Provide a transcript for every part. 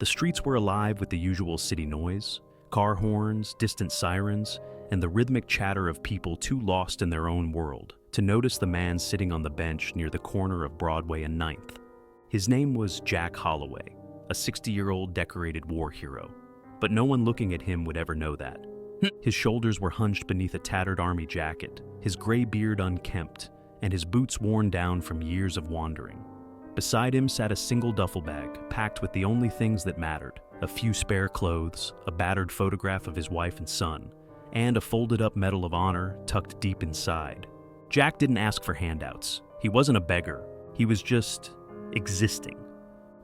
The streets were alive with the usual city noise, car horns, distant sirens, and the rhythmic chatter of people too lost in their own world to notice the man sitting on the bench near the corner of Broadway and Ninth. His name was Jack Holloway, a 60-year-old decorated war hero, but no one looking at him would ever know that. His shoulders were hunched beneath a tattered army jacket, his gray beard unkempt, and his boots worn down from years of wandering. Beside him sat a single duffel bag, packed with the only things that mattered: a few spare clothes, a battered photograph of his wife and son, and a folded-up Medal of Honor tucked deep inside. Jack didn't ask for handouts. He wasn't a beggar. He was just existing.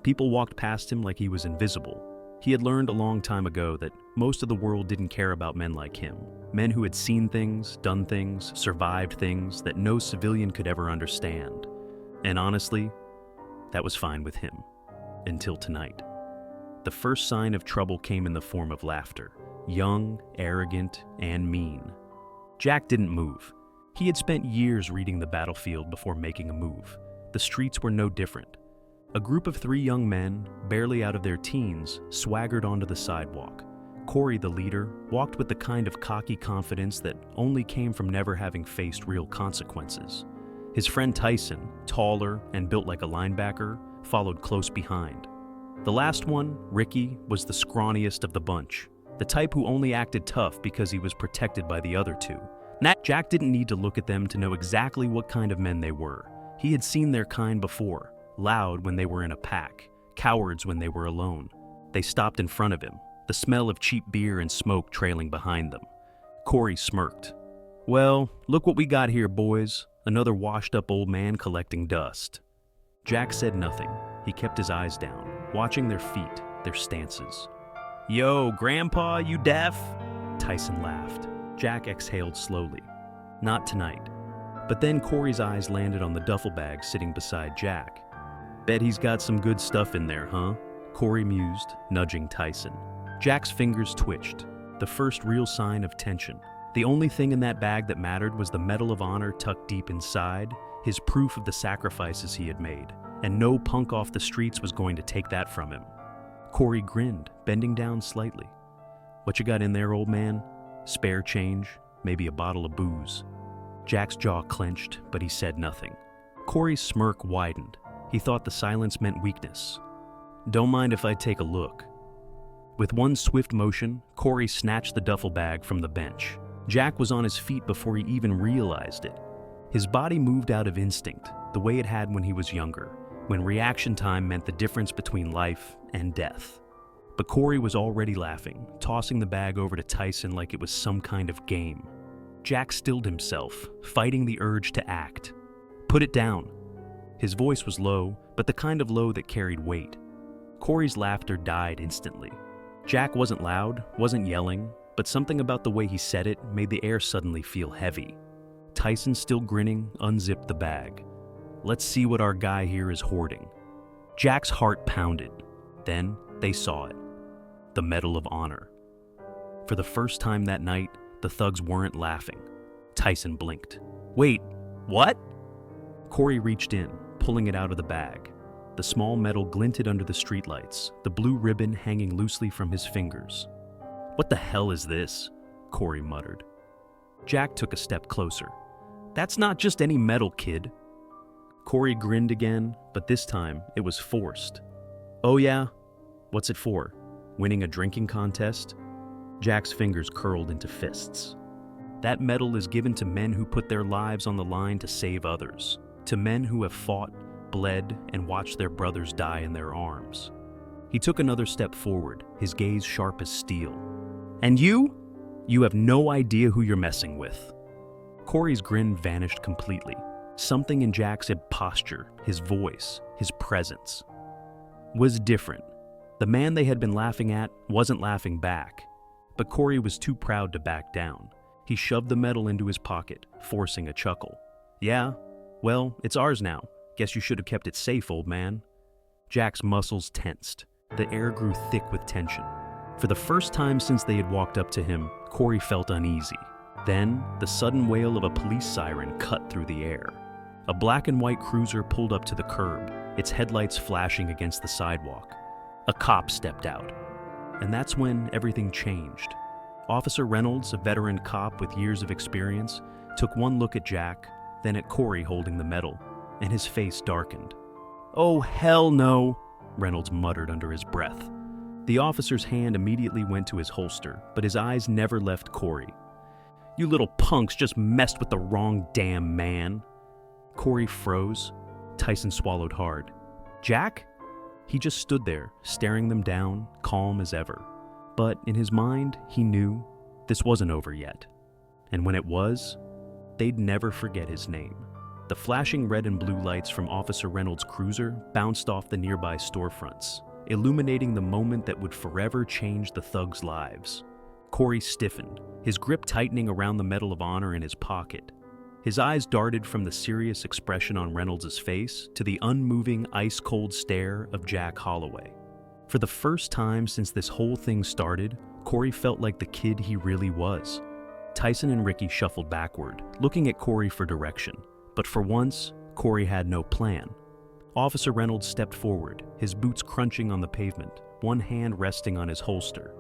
People walked past him like he was invisible. He had learned a long time ago that most of the world didn't care about men like him. Men who had seen things, done things, survived things that no civilian could ever understand. And honestly, that was fine with him. Until tonight. The first sign of trouble came in the form of laughter. Young, arrogant, and mean. Jack didn't move. He had spent years reading the battlefield before making a move. The streets were no different. A group of 3 young men, barely out of their teens, swaggered onto the sidewalk. Corey, the leader, walked with the kind of cocky confidence that only came from never having faced real consequences. His friend Tyson, taller and built like a linebacker, followed close behind. The last one, Ricky, was the scrawniest of the bunch, the type who only acted tough because he was protected by the other 2. Jack didn't need to look at them to know exactly what kind of men they were. He had seen their kind before, loud when they were in a pack, cowards when they were alone. They stopped in front of him, the smell of cheap beer and smoke trailing behind them. Corey smirked. "Well, look what we got here, boys. Another washed-up old man collecting dust." Jack said nothing. He kept his eyes down, watching their feet, their stances. "Yo, Grandpa, you deaf?" Tyson laughed. Jack exhaled slowly. "Not tonight." But then Corey's eyes landed on the duffel bag sitting beside Jack. "Bet he's got some good stuff in there, huh?" Corey mused, nudging Tyson. Jack's fingers twitched, the first real sign of tension. The only thing in that bag that mattered was the Medal of Honor tucked deep inside, his proof of the sacrifices he had made, and no punk off the streets was going to take that from him. Corey grinned, bending down slightly. "What you got in there, old man? Spare change, maybe a bottle of booze." Jack's jaw clenched, but he said nothing. Corey's smirk widened. He thought the silence meant weakness. "Don't mind if I take a look." With one swift motion, Corey snatched the duffel bag from the bench. Jack was on his feet before he even realized it. His body moved out of instinct, the way it had when he was younger, when reaction time meant the difference between life and death. But Corey was already laughing, tossing the bag over to Tyson like it was some kind of game. Jack stilled himself, fighting the urge to act. "Put it down." His voice was low, but the kind of low that carried weight. Corey's laughter died instantly. Jack wasn't loud, wasn't yelling, but something about the way he said it made the air suddenly feel heavy. Tyson, still grinning, unzipped the bag. "Let's see what our guy here is hoarding." Jack's heart pounded. Then they saw it. The Medal of Honor. For the first time that night, the thugs weren't laughing. Tyson blinked. "Wait, what?" Corey reached in, pulling it out of the bag. The small medal glinted under the streetlights, the blue ribbon hanging loosely from his fingers. "What the hell is this?" Corey muttered. Jack took a step closer. "That's not just any medal, kid." Corey grinned again, but this time it was forced. "Oh yeah? What's it for? Winning a drinking contest?" Jack's fingers curled into fists. "That medal is given to men who put their lives on the line to save others, to men who have fought, bled, and watched their brothers die in their arms." He took another step forward, his gaze sharp as steel. "And you? You have no idea who you're messing with." Corey's grin vanished completely. Something in Jack's posture, his voice, his presence, was different. The man they had been laughing at wasn't laughing back. But Corey was too proud to back down. He shoved the medal into his pocket, forcing a chuckle. "Yeah? Well, it's ours now. Guess you should have kept it safe, old man." Jack's muscles tensed. The air grew thick with tension. For the first time since they had walked up to him, Corey felt uneasy. Then, the sudden wail of a police siren cut through the air. A black and white cruiser pulled up to the curb, its headlights flashing against the sidewalk. A cop stepped out. And that's when everything changed. Officer Reynolds, a veteran cop with years of experience, took one look at Jack, then at Corey holding the medal, and his face darkened. "Oh, hell no," Reynolds muttered under his breath. The officer's hand immediately went to his holster, but his eyes never left Corey. "You little punks just messed with the wrong damn man." Corey froze. Tyson swallowed hard. "Jack?" He just stood there, staring them down, calm as ever. But in his mind, he knew this wasn't over yet. And when it was, they'd never forget his name. The flashing red and blue lights from Officer Reynolds' cruiser bounced off the nearby storefronts, illuminating the moment that would forever change the thugs' lives. Corey stiffened, his grip tightening around the Medal of Honor in his pocket. His eyes darted from the serious expression on Reynolds' face to the unmoving, ice-cold stare of Jack Holloway. For the first time since this whole thing started, Corey felt like the kid he really was. Tyson and Ricky shuffled backward, looking at Corey for direction. But for once, Corey had no plan. Officer Reynolds stepped forward, his boots crunching on the pavement, one hand resting on his holster.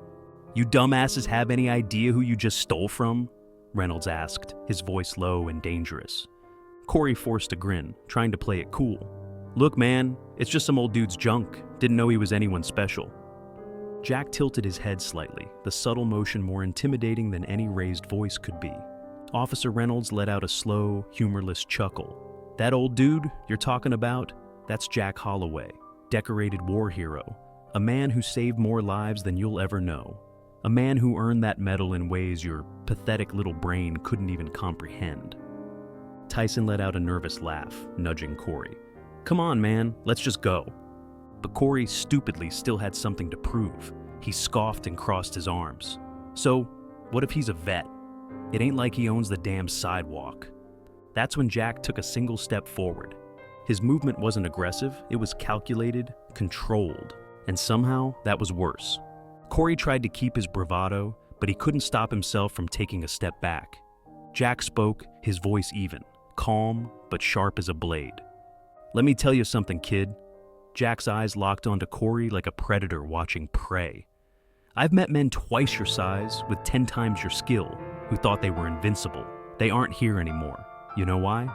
"You dumbasses have any idea who you just stole from?" Reynolds asked, his voice low and dangerous. Corey forced a grin, trying to play it cool. "Look, man, it's just some old dude's junk. Didn't know he was anyone special." Jack tilted his head slightly, the subtle motion more intimidating than any raised voice could be. Officer Reynolds let out a slow, humorless chuckle. "That old dude you're talking about, that's Jack Holloway, decorated war hero, a man who saved more lives than you'll ever know. A man who earned that medal in ways your pathetic little brain couldn't even comprehend." Tyson let out a nervous laugh, nudging Corey. "Come on, man, let's just go." But Corey stupidly still had something to prove. He scoffed and crossed his arms. "So, what if he's a vet? It ain't like he owns the damn sidewalk." That's when Jack took a single step forward. His movement wasn't aggressive, it was calculated, controlled, and somehow that was worse. Corey tried to keep his bravado, but he couldn't stop himself from taking a step back. Jack spoke, his voice even, calm but sharp as a blade. "Let me tell you something, kid." Jack's eyes locked onto Corey like a predator watching prey. "I've met men twice your size, with 10 times your skill, who thought they were invincible. They aren't here anymore. You know why?"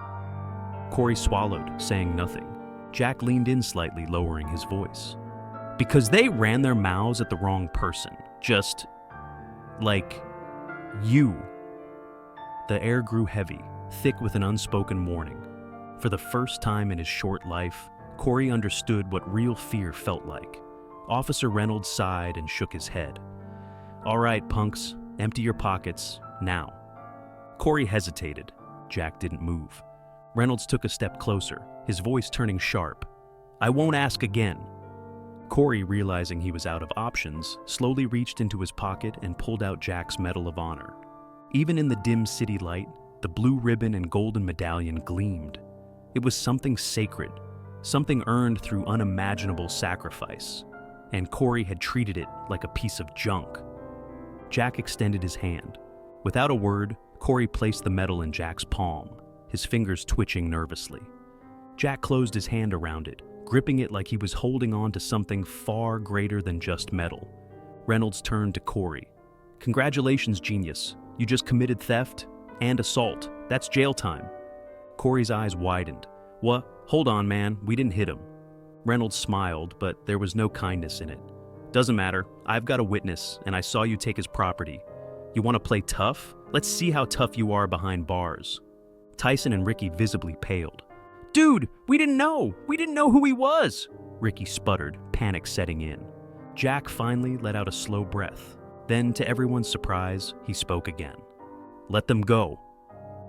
Corey swallowed, saying nothing. Jack leaned in slightly, lowering his voice. "Because they ran their mouths at the wrong person. Just like you." The air grew heavy, thick with an unspoken warning. For the first time in his short life, Corey understood what real fear felt like. Officer Reynolds sighed and shook his head. "All right, punks, empty your pockets, now." Corey hesitated. Jack didn't move. Reynolds took a step closer, his voice turning sharp. "I won't ask again." Corey, realizing he was out of options, slowly reached into his pocket and pulled out Jack's Medal of Honor. Even in the dim city light, the blue ribbon and golden medallion gleamed. It was something sacred, something earned through unimaginable sacrifice, and Corey had treated it like a piece of junk. Jack extended his hand. Without a word, Corey placed the medal in Jack's palm, his fingers twitching nervously. Jack closed his hand around it, gripping it like he was holding on to something far greater than just metal. Reynolds turned to Corey. "Congratulations, genius. You just committed theft and assault. That's jail time." Corey's eyes widened. "What? Hold on, man. We didn't hit him." Reynolds smiled, but there was no kindness in it. "Doesn't matter. I've got a witness, and I saw you take his property. You want to play tough? Let's see how tough you are behind bars." Tyson and Ricky visibly paled. "Dude, we didn't know! We didn't know who he was!" Ricky sputtered, panic setting in. Jack finally let out a slow breath. Then, to everyone's surprise, he spoke again. "Let them go."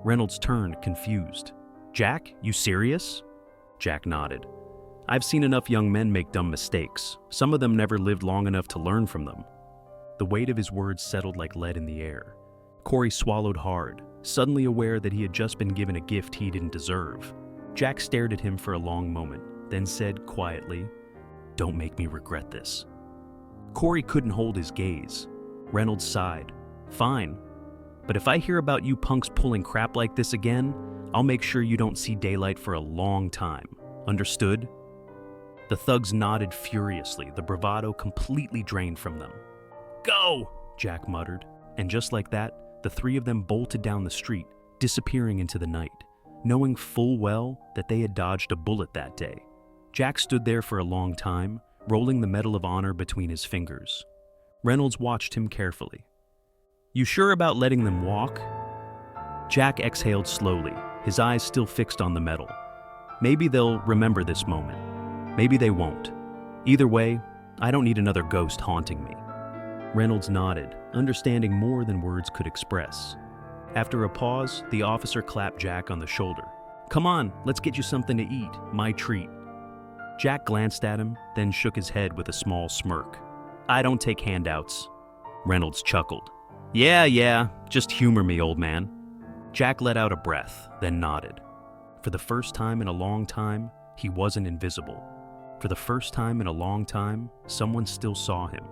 Reynolds turned, confused. "Jack, you serious?" Jack nodded. "I've seen enough young men make dumb mistakes. Some of them never lived long enough to learn from them." The weight of his words settled like lead in the air. Corey swallowed hard, suddenly aware that he had just been given a gift he didn't deserve. Jack stared at him for a long moment, then said quietly, "Don't make me regret this." Corey couldn't hold his gaze. Reynolds sighed. "Fine, but if I hear about you punks pulling crap like this again, I'll make sure you don't see daylight for a long time. Understood?" The thugs nodded furiously, the bravado completely drained from them. "Go!" Jack muttered, and just like that, the three of them bolted down the street, disappearing into the night, knowing full well that they had dodged a bullet that day. Jack stood there for a long time, rolling the Medal of Honor between his fingers. Reynolds watched him carefully. "You sure about letting them walk?" Jack exhaled slowly, his eyes still fixed on the medal. Maybe they'll remember this moment. Maybe they won't. Either way, I don't need another ghost haunting me. Reynolds nodded, understanding more than words could express. After a pause, the officer clapped Jack on the shoulder. "Come on, let's get you something to eat, my treat." Jack glanced at him, then shook his head with a small smirk. "I don't take handouts." Reynolds chuckled. Yeah, just humor me, old man." Jack let out a breath, then nodded. For the first time in a long time, he wasn't invisible. For the first time in a long time, someone still saw him.